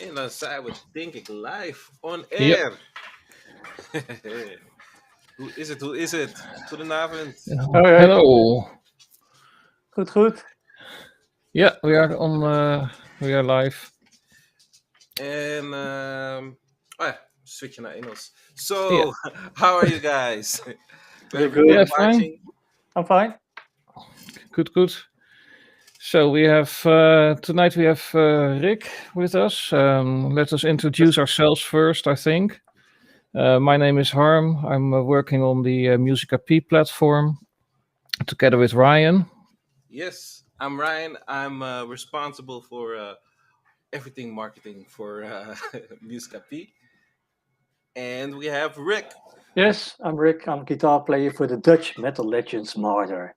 En dan zijn we denk ik live on Yep. air. Hoe is het? Hoe is het? Goedenavond. Hoi, hoi. Hello. Goed, goed. Yeah, we are on. We are live. En oh ja, switchen naar Engels. So, Yeah. how are you guys? Very Everyone Yeah, good. fine. watching? I'm fine. Good, good. So we have tonight we have Rick with us. Let us introduce ourselves first. I think my name is Harm. I'm working on the Muzika-P platform together with Ryan. Yes, I'm Ryan. I'm responsible for everything marketing for Muzika-P. And we have Rick. Yes, I'm Rick. I'm a guitar player for the Dutch Metal Legends Martyr.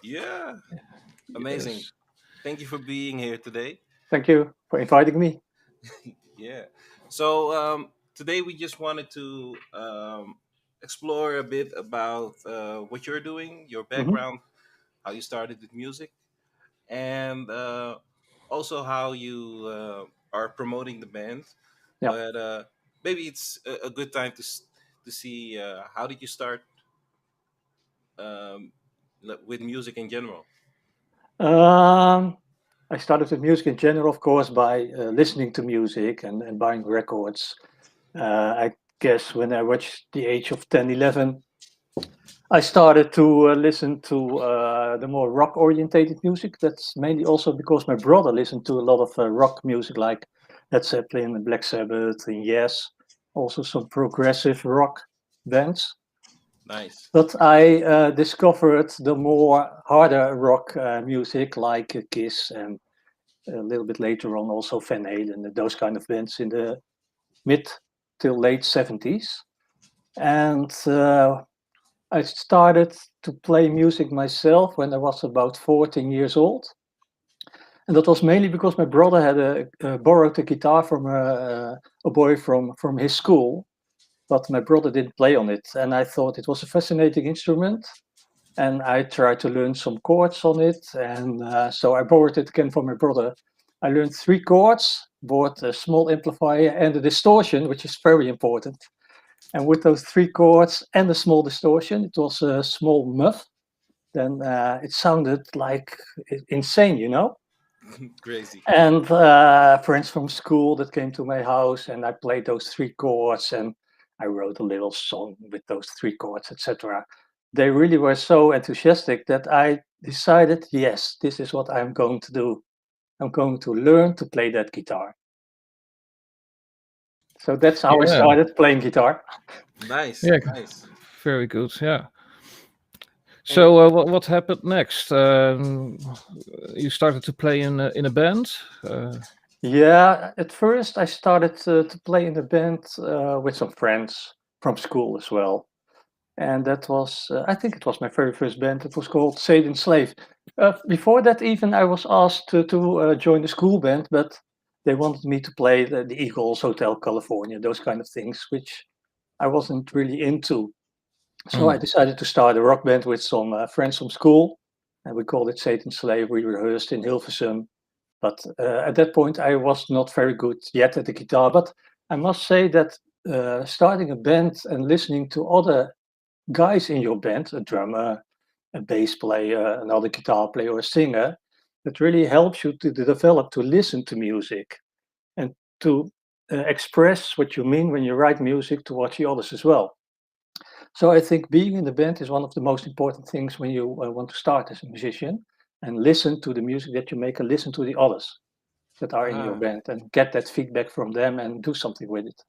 Yeah, amazing. Yes. Thank you for being here today. Thank you for inviting me. Yeah. So today we just wanted to explore a bit about what you're doing, your Hmm. background, how you started with music, and also how you are promoting the band. Yeah. But maybe it's a good time to see how did you start um, with music in general. Um, I started with music in general, of course, by listening to music and buying records. I guess when I reached the age of 10, 11, I started to listen to the more rock orientated music. That's mainly also because my brother listened to a lot of rock music like Led Zeppelin and Black Sabbath and Yes, also some progressive rock bands. Nice. But I discovered the more harder rock music like Kiss and a little bit later on also Van Halen and those kind of bands in the mid till late 70s. And I started to play music myself when I was about 14 years old. And that was mainly because my brother had borrowed a guitar from a boy from his school, but my brother didn't play on it. And I thought it was a fascinating instrument. And I tried to learn some chords on it. And so I borrowed it again from my brother. I learned three chords, bought a small amplifier and a distortion, which is very important. And with those three chords and a small distortion, it was a small muff. Then it sounded like insane, you know. Crazy. And friends from school that came to my house, and I played those three chords, and I wrote a little song with those three chords, etc. They really were so enthusiastic that I decided, yes, this is what I'm going to do. I'm going to learn to play that guitar. So that's how I Yeah. started playing guitar. Nice. Yeah. Nice. Very good. Yeah. And So what happened next? You started to play in a band. Yeah, at first I started to play in a band with some friends from school as well. And that was, I think it was my very first band. It was called Satan Slave. Before that, even I was asked to join the school band, but they wanted me to play the Eagles, Hotel California, those kind of things, which I wasn't really into. So I Mm. decided to start a rock band with some friends from school, and we called it Satan Slave. We rehearsed in Hilversum, but at that point I was not very good yet at the guitar. But I must say that starting a band and listening to other guys in your band, a drummer, a bass player, another guitar player, or a singer, that really helps you to develop to listen to music and to express what you mean when you write music towards the others as well. So I think being in the band is one of the most important things when you want to start as a musician and listen to the music that you make and listen to the others that are in your ah, band and get that feedback from them and do something with it.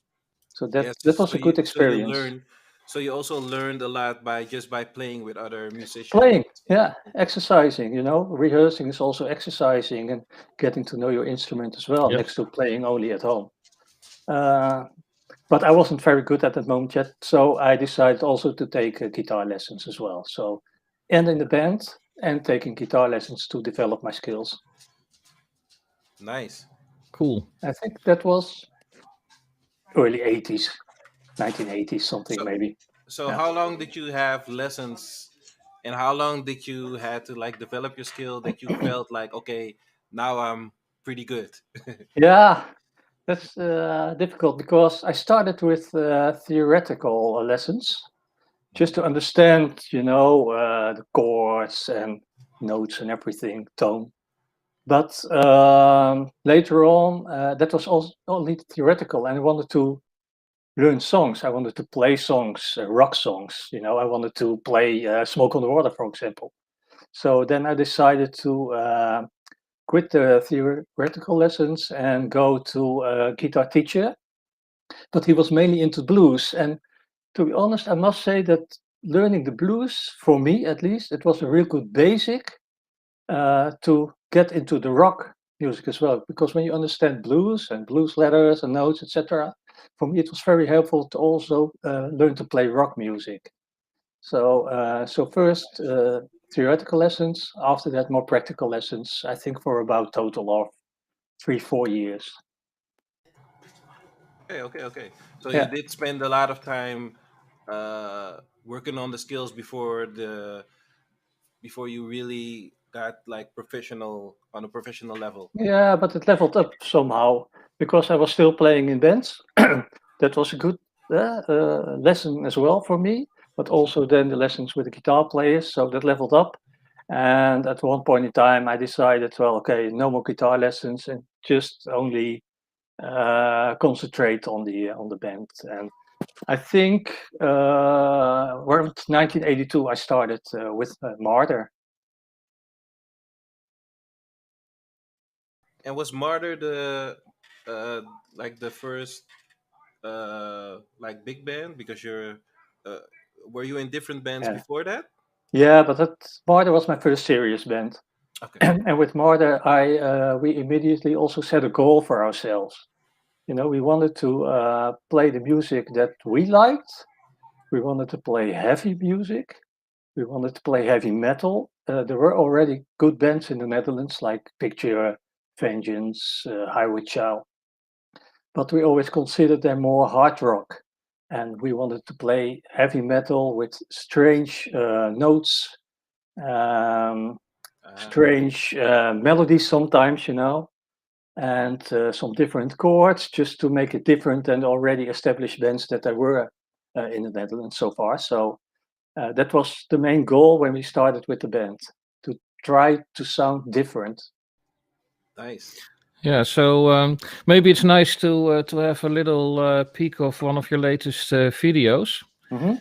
So yes. that was So a good you experience. learn. So you also learned a lot by just by playing with other musicians. Playing, yeah, exercising, you know, rehearsing is also exercising and getting to know your instrument as well, Yes. next to playing only at home. Uh, but I wasn't very good at that moment yet, so I decided also to take guitar lessons as well. So, and in the band, and taking guitar lessons to develop my skills. Nice. Cool. I think that was early 80s, 1980s, something So maybe. so Yeah. how long did you have lessons, and how long did you had to like develop your skill that you felt like okay now I'm pretty good. Yeah, That's difficult because I started with theoretical lessons just to understand, the chords and notes and everything, tone. But later on, that was also only theoretical, and I wanted to learn songs. I wanted to play songs, rock songs. I wanted to play "Smoke on the Water," for example. So then I decided to quit the theoretical lessons and go to a guitar teacher. But he was mainly into blues, and to be honest, I must say that learning the blues, for me at least, it was a real good basic to get into the rock music as well. Because when you understand blues and blues letters and notes, etc., for me it was very helpful to also learn to play rock music. So first theoretical lessons, after that more practical lessons. I think for about total of 3-4 years. Okay. So you Yeah. did spend a lot of time working on the skills before you really got like professional on a professional level. Yeah, but it leveled up somehow because I was still playing in bands. That was a good lesson as well for me, but also then the lessons with the guitar players. So that leveled up. And at one point in time, I decided, well, okay, no more guitar lessons and just only concentrate on the band. And I think around 1982, I started with Martyr. And was Martyr the uh, like the first like big band because uh, were you in different bands Yeah. before that? Yeah, but Martyr was my first serious band. Okay. And with Martyr, we immediately also set a goal for ourselves. We wanted to play the music that we liked. We wanted to play heavy music. We wanted to play heavy metal. There were already good bands in the Netherlands like Picture, Vengeance, Highway Child, but we always considered them more hard rock. And we wanted to play heavy metal with strange notes, um, Okay. strange melodies sometimes, and some different chords just to make it different than already established bands that there were in the Netherlands so far. So that was the main goal when we started with the band, to try to sound different. Nice. Yeah, so maybe it's nice to have a little peek of one of your latest videos Hmm.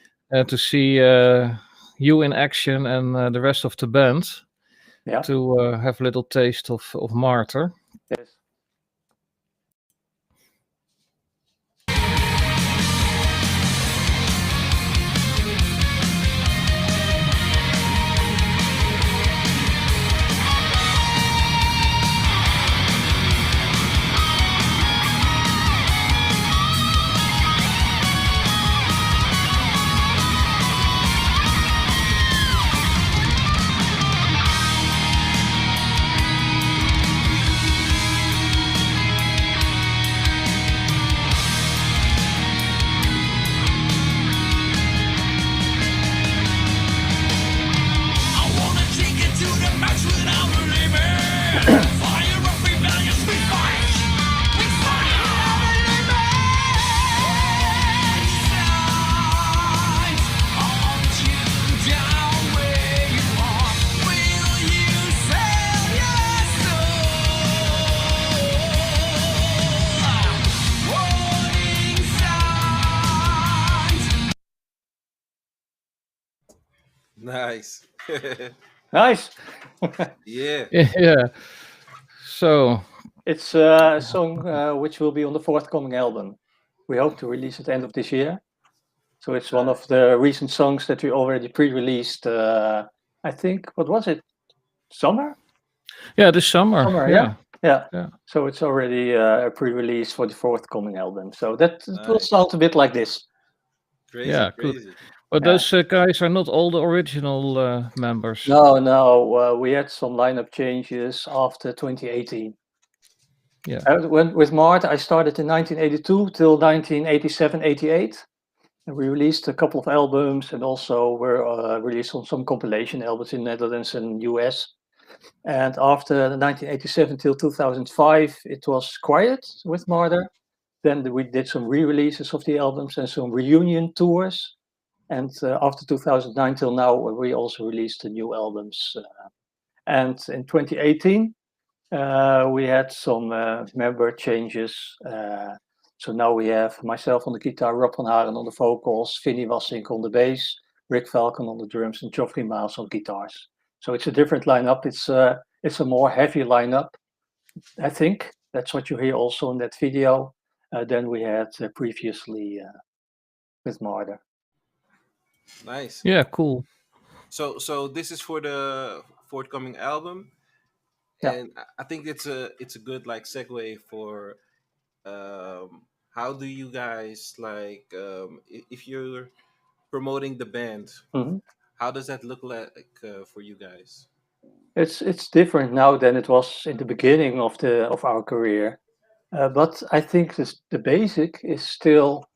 to see you in action and the rest of the band Yeah. to have a little taste of Martyr. Yes. I wanna take it to the max without a limit. Fire up rebellious, we fight. We fire up a limit. Signs hunt you down where you are. Will you sell your soul? Warning signs. Nice. Nice. Yeah. Yeah. So It's a song which will be on the forthcoming album. We hope to release at the end of this year. So it's one of the recent songs that we already pre-released. I think, what was it? Summer? yeah, this summer. Summer, Yeah. yeah. So it's already a pre-release for the forthcoming album. So that it will Nice. sound a bit like this. Crazy, Yeah, good. crazy. But Yeah. those guys are not all the original members. No, we had some lineup changes after 2018. Yeah. With Mart, I started in 1982 till 1987, 88. And we released a couple of albums and also were released on some compilation albums in Netherlands and US. And after 1987 till 2005, it was quiet with Martyr. Then we did some re-releases of the albums and some reunion tours. And after 2009 till now, we also released the new albums. And in 2018, we had some member changes. So now we have myself on the guitar, Rob van Haren on the vocals, Vinnie Wassink on the bass, Rick Falcon on the drums, and Geoffrey Miles on guitars. So it's a different lineup. It's a more heavy lineup. I think that's what you hear also in that video than we had previously with Martyr. Nice. Yeah, cool. So this is for the forthcoming album, Yeah. and I think it's a good like segue for how do you guys like if you're promoting the band, Mhm. how does that look like for you guys? It's different now than it was in the beginning of our career, but I think the basic is still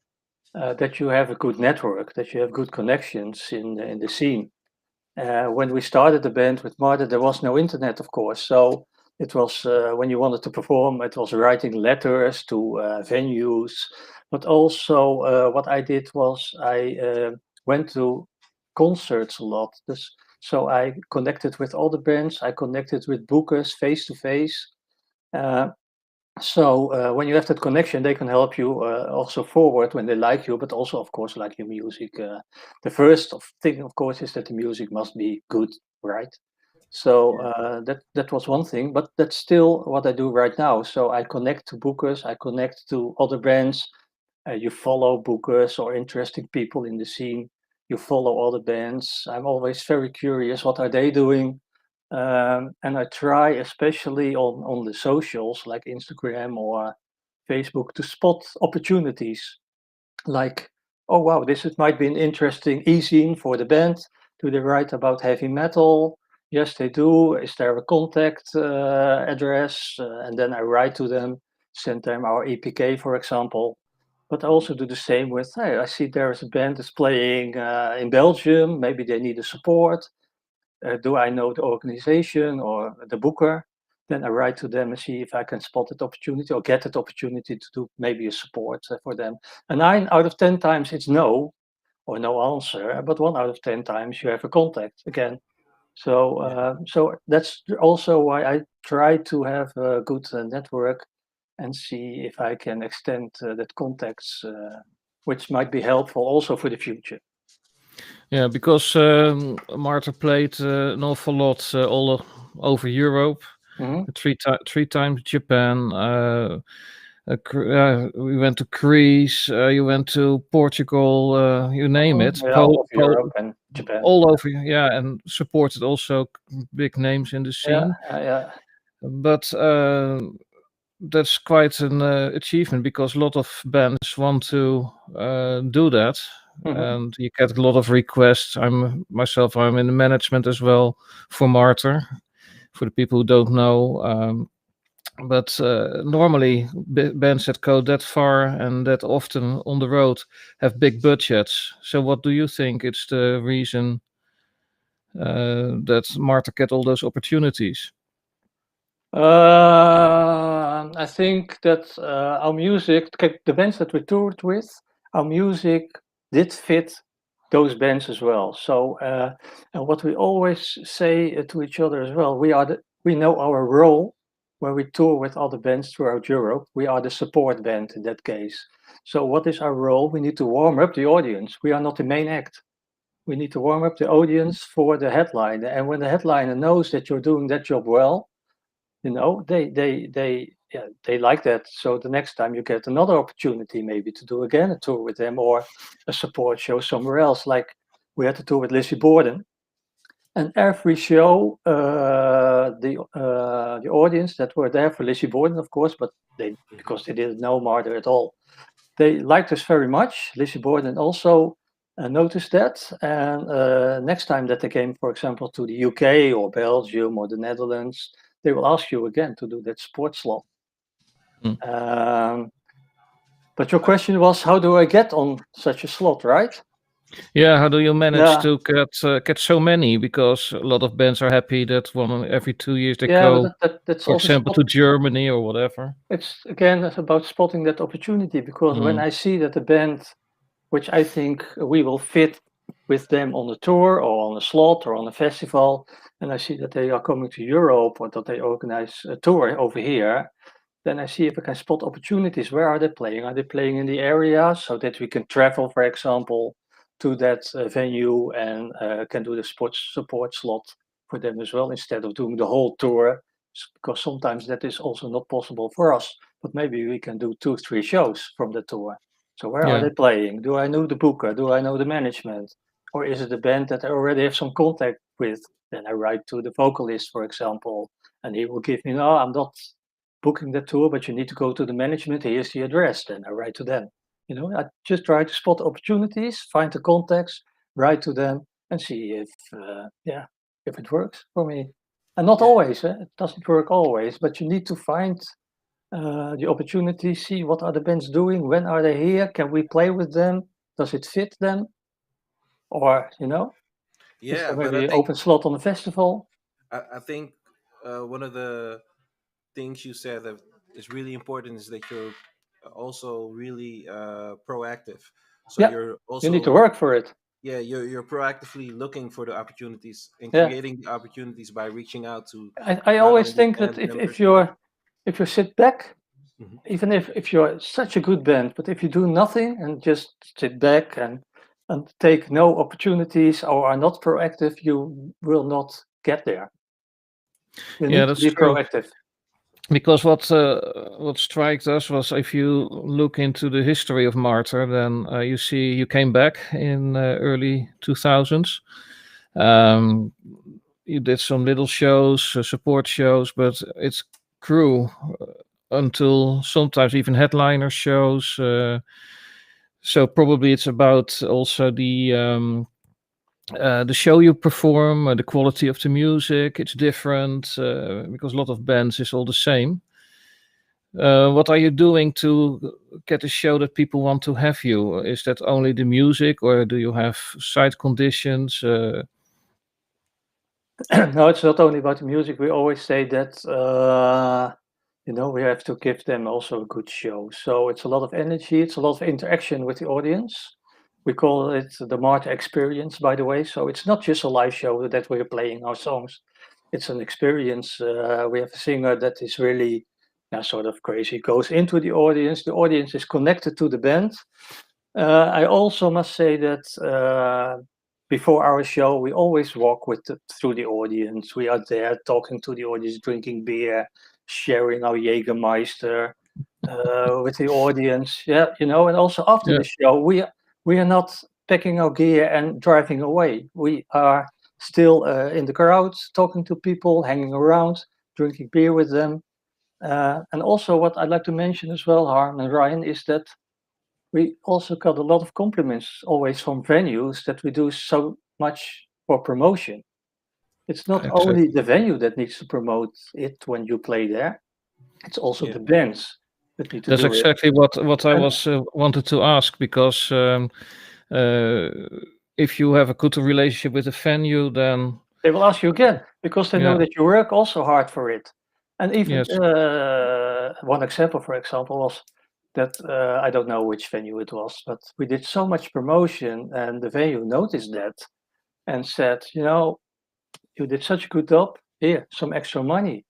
that you have a good network, that you have good connections in the scene. When we started the band with Martyr, there was no internet, of course. So it was when you wanted to perform, it was writing letters to venues. But also, what I did was I went to concerts a lot. So I connected with all the bands. I connected with bookers face to face. So when you have that connection, they can help you also forward when they like you, but also, of course, like your music. The first thing, of course, is that the music must be good, right? So that was one thing, but that's still what I do right now. So I connect to bookers, I connect to other bands. You follow bookers or interesting people in the scene. You follow other bands. I'm always very curious. What are they doing? And I try, especially on the socials like Instagram or Facebook, to spot opportunities. Like, oh wow, might be an interesting e-zine for the band. Do they write about heavy metal? Yes, they do. Is there a contact address? And then I write to them, send them our EPK, for example. But I also do the same with, hey, I see there is a band that's playing in Belgium. Maybe they need a support. Do I know the organization or the booker? Then I write to them and see if I can spot that opportunity or get that opportunity to do maybe a support for them. And 9 out of 10 times it's no or no answer, but 1 out of 10 times you have a contact again. So, Yeah. so that's also why I try to have a good network and see if I can extend that contacts, which might be helpful also for the future. Yeah, because Martyr played an awful lot all over Europe. Mhm. Three times Japan. We went to Greece. You went to Portugal. You name it. Yeah, all of Europe and Japan. All over. Yeah, and supported also big names in the Yeah, scene. yeah. But that's quite an achievement because a lot of bands want to do that. Mhm. And you get a lot of requests. I'm in the management as well for Martyr, for the people who don't know. But normally bands that go that far and that often on the road have big budgets. So what do you think it's the reason that Martyr get all those opportunities? I think that our music, the bands that we toured with, our music did fit those bands as well. So, and what we always say to each other as well, we know our role when we tour with other bands throughout Europe. We are the support band in that case. So, what is our role? We need to warm up the audience. We are not the main act. We need to warm up the audience for the headliner. And when the headliner knows that you're doing that job well, they like that. So the next time you get another opportunity maybe to do again a tour with them or a support show somewhere else, like we had a tour with Lizzie Borden. And every show, the audience that were there for Lizzie Borden, of course, but because they didn't know Martyr at all, they liked us very much. Lizzie Borden also noticed that. And next time that they came, for example, to the UK or Belgium or the Netherlands, they will ask you again to do that sports slot. But your question was, how do I get on such a slot, right? Yeah, how do you manage Yeah, to get so many? Because a lot of bands are happy that every 2 years they yeah, but go, that's for also example, to Germany or whatever. it's again it's about spotting that opportunity because when Mm. I see that the band, which I think we will fit with them on the tour or on a slot or on a festival, and I see that they are coming to Europe or that they organize a tour over here, then I see if I can spot opportunities. Where are they playing? Are they playing in the area so that we can travel, for example, to that venue and can do the sports support slot for them as well instead of doing the whole tour? Because sometimes that is also not possible for us. But maybe we can do 2, 3 shows from the tour. So where are Yeah. they playing? Do I know the booker? Do I know the management? Or is it a band that I already have some contact with? Then I write to the vocalist, for example, and he will give me, no, I'm not booking the tour, but you need to go to the management. Here's the address. Then I write to them. I just try to spot opportunities, find the contacts, write to them, and see if it works for me. And not Yeah, always. It doesn't work always, but you need to find the opportunity. See what are the bands doing. When are they here? Can we play with them? Does it fit them? Or is there yeah, but maybe an open slot on the festival? I think one of the things you said that is really important is that you're also really proactive. So Yeah, you're you need to also, work for it. yeah, you're proactively looking for the opportunities and Yeah. creating the opportunities by reaching out to I not always only think that band if members but you're if you sit back, Mhm. even if you're such a good band, but if you do nothing and just sit back and take no opportunities or are not proactive, you will not get there. You Yeah, need to that's be true. proactive. Because what strikes us was, if you look into the history of Martyr, then you see you came back in early 2000s. Um, you did some little shows, support shows, but it grew until sometimes even headliner shows. So probably it's about also the show you perform, the quality of the music. It's different because a lot of bands is all the same. What are you doing to get a show that people want to have you? Is that only the music, or do you have side conditions? No, it's not only about the music. We always say that we have to give them also a good show. So it's a lot of energy. It's a lot of interaction with the audience. We call it the Martyr experience, by the way. So it's not just a live show that we're playing our songs. It's an experience. We have a singer that is really sort of crazy, goes into the audience. The audience is connected to the band. I also must say that before our show, we always walk through the audience. We are there talking to the audience, drinking beer, sharing our Jägermeister with the audience. Yeah, and also after Yeah, the show, we are not packing our gear and driving away. We are still in the crowd, talking to people, hanging around, drinking beer with them. And also, what I'd like to mention as well, Harm and Ryan, is that we also got a lot of compliments always from venues that we do so much for promotion. It's not only exactly. the venue that needs to promote it when you play there, it's also Yeah, the bands that need to That's do it. exactly what I And was wanted to ask, because uh, if you have a good relationship with the venue, then they will ask you again because they know yeah, that you work also hard for it. And even yes, one example, for example, was that I don't know which venue it was, but we did so much promotion, and the venue noticed that and said, you did such a good job. Here, some extra money.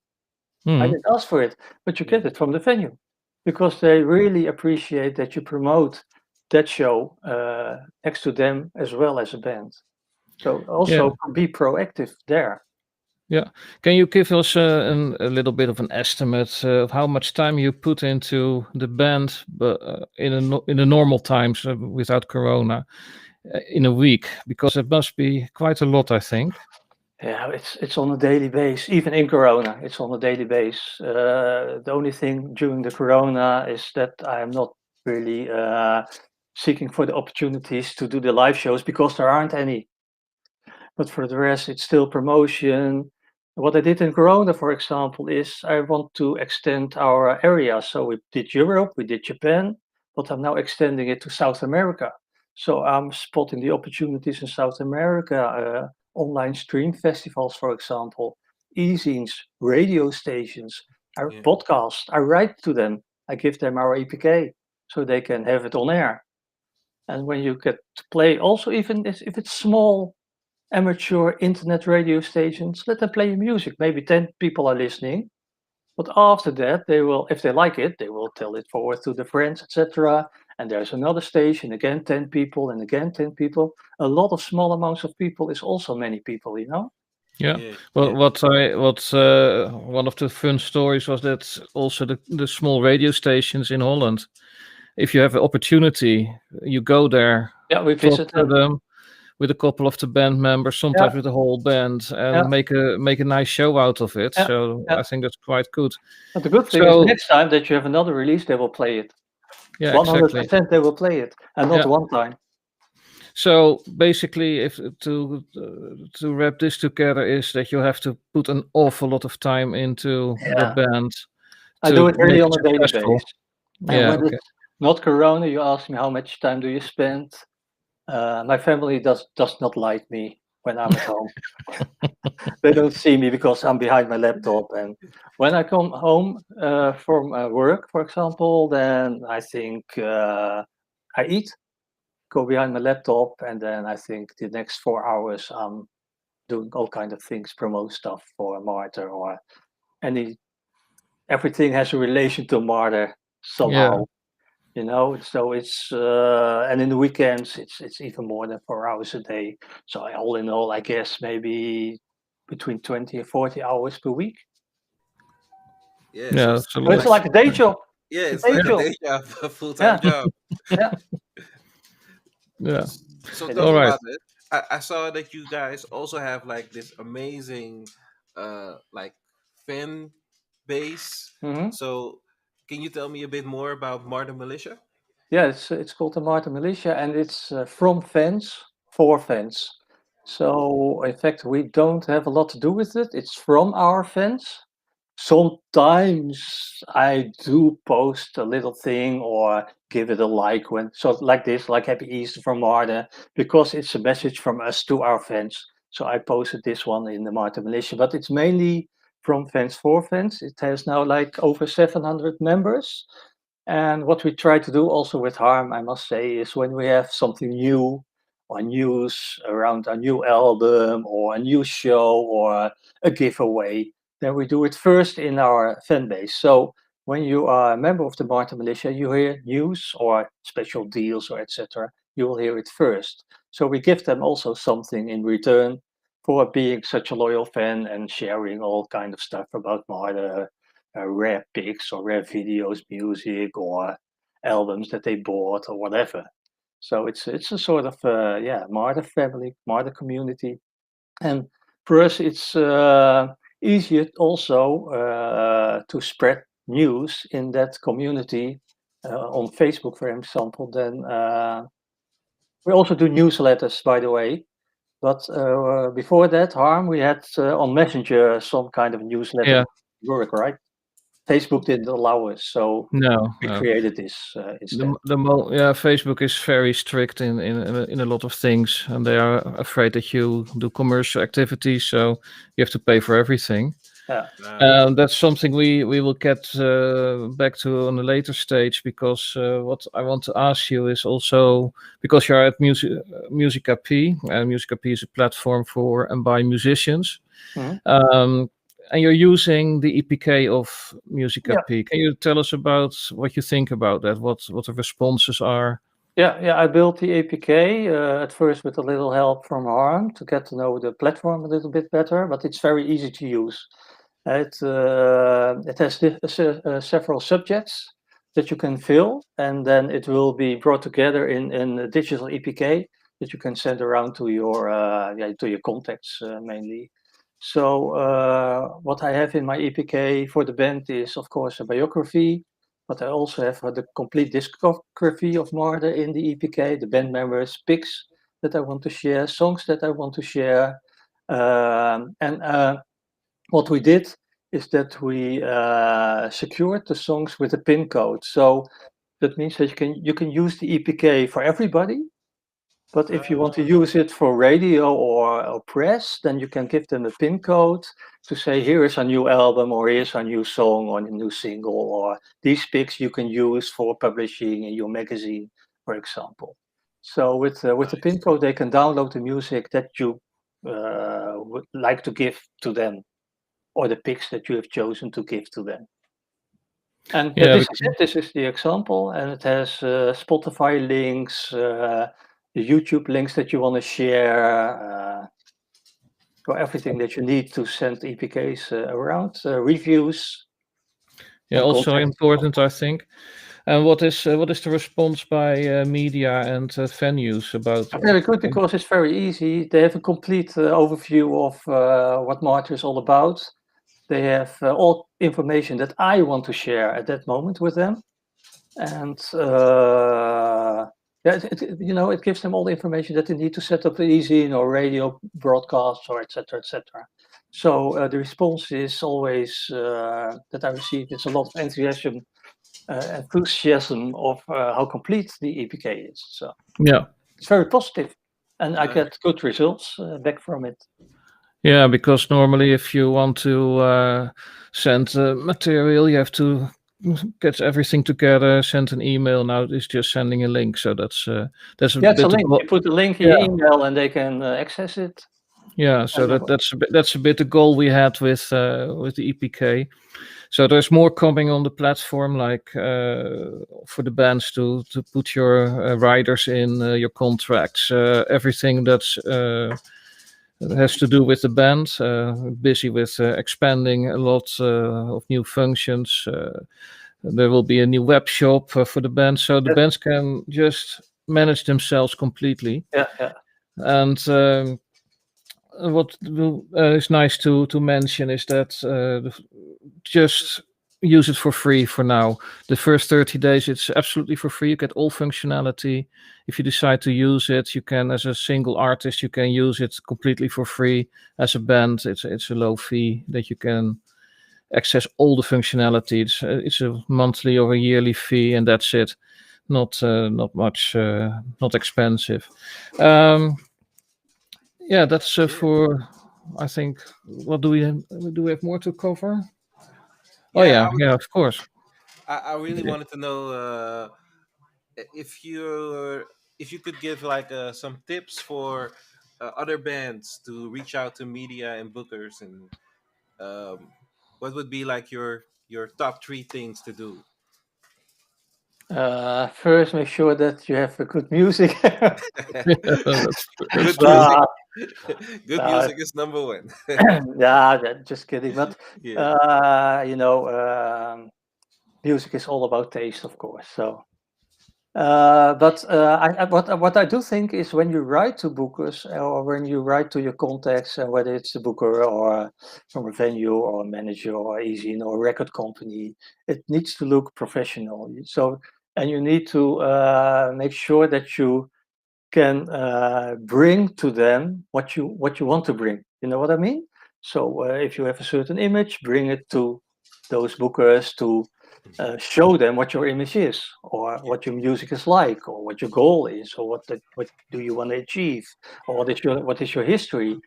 I hmm, didn't ask for it, but you yeah, get it from the venue because they really appreciate that you promote that show next to them as well as a band. So yeah, also be proactive there. yeah. Can you give us a little bit of an estimate of how much time you put into the band, but in the normal times without Corona, in a week? Because it must be quite a lot, I think. Yeah, it's on a daily base. Even in Corona, it's on a daily base. The only thing during the Corona is that I am not really seeking for the opportunities to do the live shows because there aren't any. But for the rest, it's still promotion. What I did in Corona, for example, is I want to extend our area. So we did Europe, we did Japan, but I'm now extending it to South America. So I'm spotting the opportunities in South America, online stream festivals, for example, e-zines, radio stations, our Yeah. podcasts. I write to them. I give them our EPK so they can have it on air. And when you get to play, also even if it's small amateur internet radio stations, let them play your music. Maybe 10 people are listening, but after that, they will, if they like it, they will tell it forward to the friends, etc. And there's another station, again 10 people, and again 10 people. A lot of small amounts of people is also many people, you know? Yeah. Yeah. Well, Yeah. one of the fun stories was that also the small radio stations in Holland. If you have an opportunity, you go there, Yeah, we talk visit to them. them with a couple of the band members, sometimes Yeah, with the whole band, and yeah, make a nice show out of it. yeah, So yeah. I think that's quite good. But the good thing is So next time that you have another release, they will play it. yeah, exactly. 100% they will play it, and not Yeah. one time. So basically, if to wrap this together, is that you have to put an awful lot of time into the Yeah, band I do to it really make on it a daily successful. basis. And Yeah. when Okay. it's not Corona, you ask me how much time do you spend. My family does not like me when I'm at home. They don't see me because I'm behind my laptop. And when I come home from work, for example, then I think I eat, go behind my laptop, and then I think the next 4 hours I'm doing all kind of things, promote stuff for Martyr or any everything has a relation to Martyr Yeah. somehow. You know, so it's and in the weekends it's even more than 4 hours a day. So all in all, I guess maybe between 20 and 40 hours per week. Yeah. So Yeah. it's That's a So it's lot. like a day job. yeah, It's it's a day like a job. day job, a full-time Yeah, job. yeah. Yeah. So It tell All me is. right. about it. I saw that you guys also have like this amazing like fan base. Hmm. So can you tell me a bit more about Martyr Militia? Yeah, it's called the Martyr Militia, and it's from fans for fans. So in fact, we don't have a lot to do with it. It's from our fans. Sometimes I do post a little thing or give it a like when so like this, like Happy Easter from Martyr, because it's a message from us to our fans. So I posted this one in the Martyr Militia, but it's mainly from fans for fans. It has now like over 700 members. And what we try to do also with Harm, I must say, is when we have something new or news around a new album or a new show or a giveaway, then we do it first in our fan base. So when you are a member of the Martyr Militia, you hear news or special deals or etc. You will hear it first. So we give them also something in return for being such a loyal fan and sharing all kind of stuff about Martyr, rare pics or rare videos, music or albums that they bought or whatever. So it's a sort of Martyr family, Martyr community, and for us it's easier also to spread news in that community on Facebook, for example. Then we also do newsletters, by the way. But before that, Harm, we had on Messenger some kind of newsletter Yeah. work, right? Facebook didn't allow us, so No. we No. created this instead. Yeah, Facebook is very strict in a lot of things, and they are afraid that you do commercial activities, so you have to pay for everything. Yeah, That's something we will get back to on a later stage, because what I want to ask you is also, because you're at Muzika-P, and Muzika-P is a platform for and by musicians. mhm. And you're using the EPK of Yeah, Muzika-P. Can you tell us about what you think about that? What the responses are? yeah. I built the APK at first with a little help from Harm to get to know the platform a little bit better, but it's very easy to use. It has several subjects that you can fill, and then it will be brought together in a digital EPK that you can send around to your contacts mainly. So what I have in my EPK for the band is, of course, a biography, but I also have the complete discography of Martyr in the EPK, the band members, pics that I want to share, songs that I want to share, and what we did is that we secured the songs with a pin code. So that means that you can use the EPK for everybody, But if you want to use it for radio or press, then you can give them a pin code to say, here is a new album, or here's a new song, or a new single, or these pics you can use for publishing in your magazine, for example. So with the pin code, they can download the music that you would like to give to them, or the pics that you have chosen to give to them. And Yeah, this is it. This is the example, and it has Spotify links, the YouTube links that you want to share, for everything that you need to send EPKs around, reviews. yeah, and also contact. important, I think. And what is the response by media and venues about? Very good, because it's very easy. They have a complete overview of what Martyr is all about. They have all information that I want to share at that moment with them, and yeah, it gives them all the information that they need to set up the e-zine or radio broadcasts or etc. etc. So the response is always that I receive is a lot of enthusiasm of how complete the EPK is. So Yeah, it's very positive, and I Nice. get good results back from it. yeah, because normally if you want to send material, you have to get everything together, send an email. Now it's just sending a link, so that's a Yeah, it's a bit. link. You put the link in your email, and they can access it. Yeah, so And that's a bit the goal we had with the EPK. So there's more coming on the platform, like for the bands to put your riders in, your contracts, everything that's has to do with the band. Busy with expanding a lot of new functions. There will be a new web shop for the band, so the bands can just manage themselves completely. yeah. And what is nice to mention is that just use it for free for now. The first 30 days, it's absolutely for free. You get all functionality. If you decide to use it, you can, as a single artist, you can use it completely for free. As a band, it's a low fee that you can access all the functionality. It's a monthly or a yearly fee, and that's it. Not much, not expensive. Yeah, that's for. I think. What do we have? Do we have more to cover? Oh Yeah, yeah, of course. I really wanted to know if you could give like some tips for other bands to reach out to media and bookers, and what would be like your top three things to do? First, make sure that you have good music. That's Good true. music. Uh, Good uh, music is number one. yeah, just kidding. But Yeah. music is all about taste, of course. So, what I do think is when you write to bookers or when you write to your contacts, whether it's a booker or from a venue or a manager or easy or a record company, it needs to look professional. So, and you need to make sure that you can bring to them what you want to bring. You know what I mean? So if you have a certain image, bring it to those bookers to show them what your image is, or what your music is like, or what your goal is, or what do you want to achieve, or what is your history.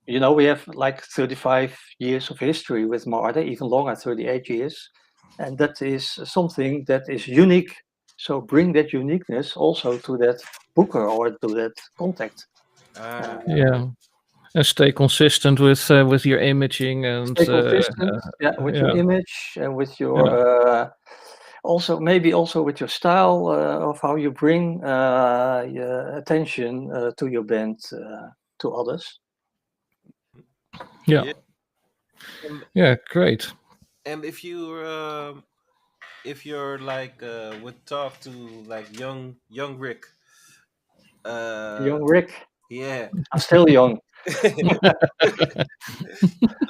You know, we have like 35 years of history with Martyr, even longer, 38 years, and that is something that is unique. So bring that uniqueness also to that booker or to that contact. Ah, Yeah, and stay consistent with your imaging and Stay consistent, with your yeah, image and with your yeah, also maybe also with your style of how you bring your attention to your band to others. yeah, yeah. And, yeah. Great. and if you're like would talk to like young Rick, uh, Young Rick, yeah. I'm still young. No,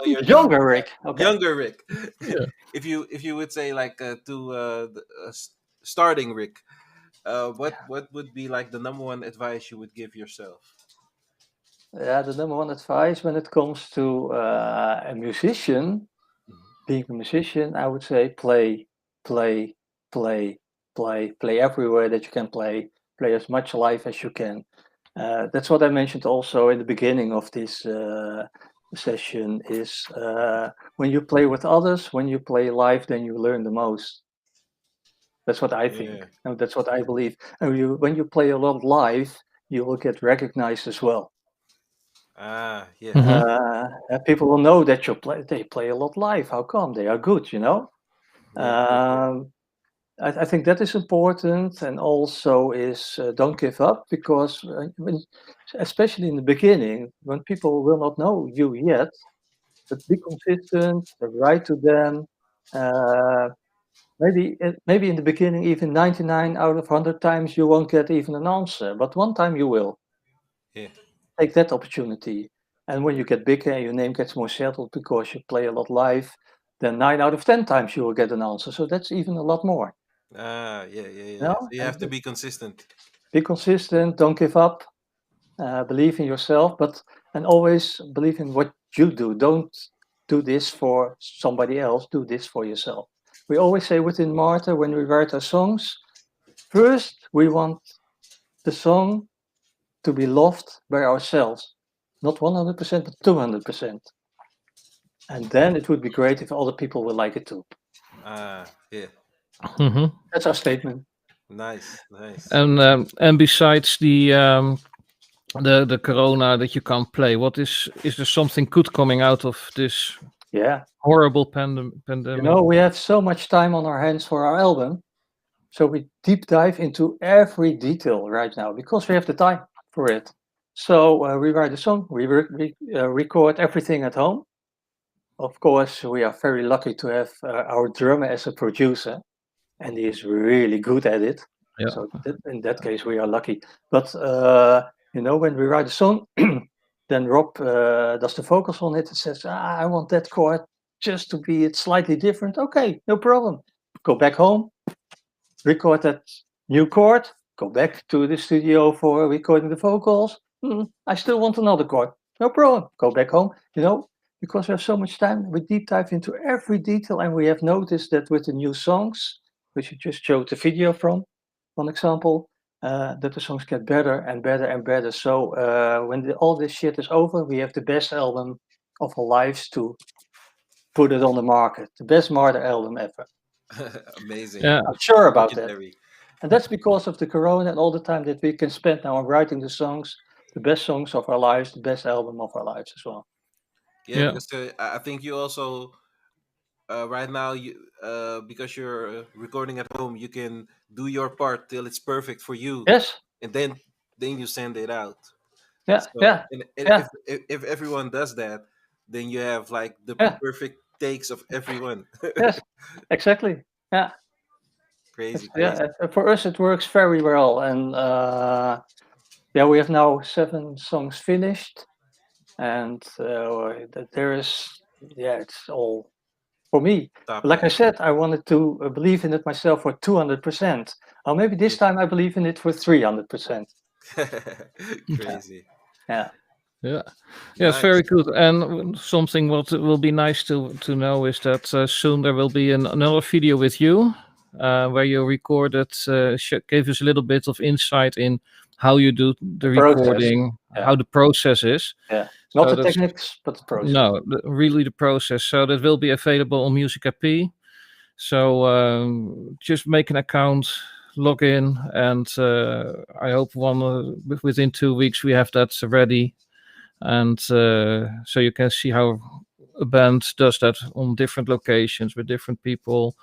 you're Younger Rick, okay. younger Rick. Yeah. If you would say like to starting Rick, what would be like the number one advice you would give yourself? Yeah, the number one advice when it comes to a musician, being a musician, I would say play, play, play, play everywhere that you can play as much live as you can. That's what I mentioned also in the beginning of this session. Is when you play with others, when you play live, then you learn the most. That's what I think, Yeah. and that's what I believe. And when you play a lot live, you will get recognized as well. Yeah. People will know that they play a lot live. How come? They are good, you know. Yeah. I think that is important, and also is don't give up, because especially in the beginning, when people will not know you yet, but be consistent, write to them. Uh, maybe in the beginning, even 99 out of 100 times you won't get even an answer, but one time you will. Yeah. Take that opportunity. And when you get bigger and your name gets more settled because you play a lot live, then 9 out of 10 times you will get an answer. So that's even a lot more. Yeah. You So know? you have to be consistent. Be consistent, don't give up, believe in yourself, and always believe in what you do. Don't do this for somebody else, do this for yourself. We always say within Martyr, when we write our songs, first we want the song to be loved by ourselves. Not 100%, but 200%. And then it would be great if other people would like it too. Yeah. Mhm. That's our statement. Nice. And besides the corona that you can't play, is there something good coming out of this Yeah. horrible You pandemic? know, we have so much time on our hands for our album. So we deep dive into every detail right now because we have the time for it. So we write a song, we record everything at home. Of course, we are very lucky to have our drummer as a producer, and he is really good at it. Yeah. So in that case, we are lucky. But when we write a song, then Rob does the vocals on it and says, "I want that chord just to be slightly different." Okay, no problem. Go back home, record that new chord, go back to the studio for recording the vocals. I still want another chord. No problem. Go back home. Because we have so much time, we deep dive into every detail, and we have noticed that with the new songs, which you just showed the video from, one example, that the songs get better and better and better. So when all this shit is over, we have the best album of our lives to put it on the market. The best Martyr album ever. Amazing. Yeah. I'm sure about that. Legendary. And that's because of the corona and all the time that we can spend now on writing the songs, the best songs of our lives, the best album of our lives as well. Yeah, Yeah. because I think you also right now because you're recording at home, you can do your part till it's perfect for you, Yes. and then you send it out. Yeah. So Yeah. and Yeah. if everyone does that, then you have like the Yeah. perfect takes of everyone. Yes. Exactly. Yeah. Crazy. For us, it works very well. And we have now 7 songs finished. And there is, it's all for me. Top Like I notch. said, I wanted to believe in it myself for 200%. Or maybe this time I believe in it for 300%. Crazy. Yeah. Yeah, yes, Nice. very good. And something what will be nice to know is that soon there will be another video with you, where you recorded, gave us a little bit of insight in how you do the Process. recording, Yeah. how the process is. Yeah. Not So the techniques, but the process. No, really the process. So that will be available on Muzika-P. So just make an account, log in, and I hope within 2 weeks we have that ready. And so you can see how a band does that on different locations with different people,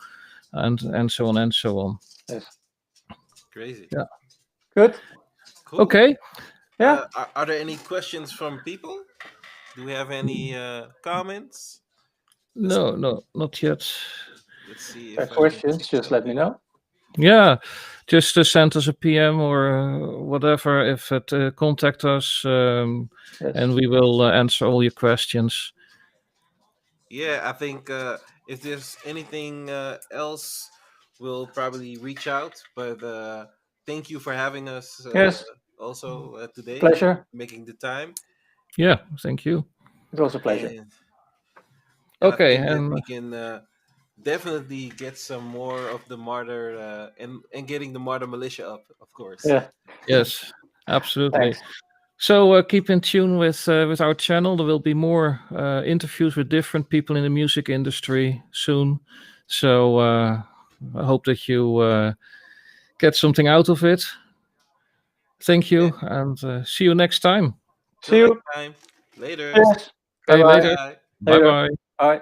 and so on and so on. Yes. Crazy. Yeah. Good. Cool. Okay. Yeah. Are there any questions from people? Do we have any comments? No, not yet. Let's see If if I can questions, see just let me something. know. Yeah, just send us a PM or whatever. If it contact us, Yes. and we will answer all your questions. Yeah, I think if there's anything else, we'll probably reach out. But thank you for having us Yes. also today, Pleasure. making the time. Yeah, thank you. It was a pleasure. And I Okay, think that and we can definitely get some more of the Martyr and getting the Martyr Militia up, of course. Yeah. yes, absolutely. Thanks. So keep in tune with our channel. There will be more interviews with different people in the music industry soon. So I hope that you get something out of it. Thank you, and see you next time. See Till you. next time. Later. Yes. Okay, Bye-bye. later. Bye. Bye Later. bye. Bye.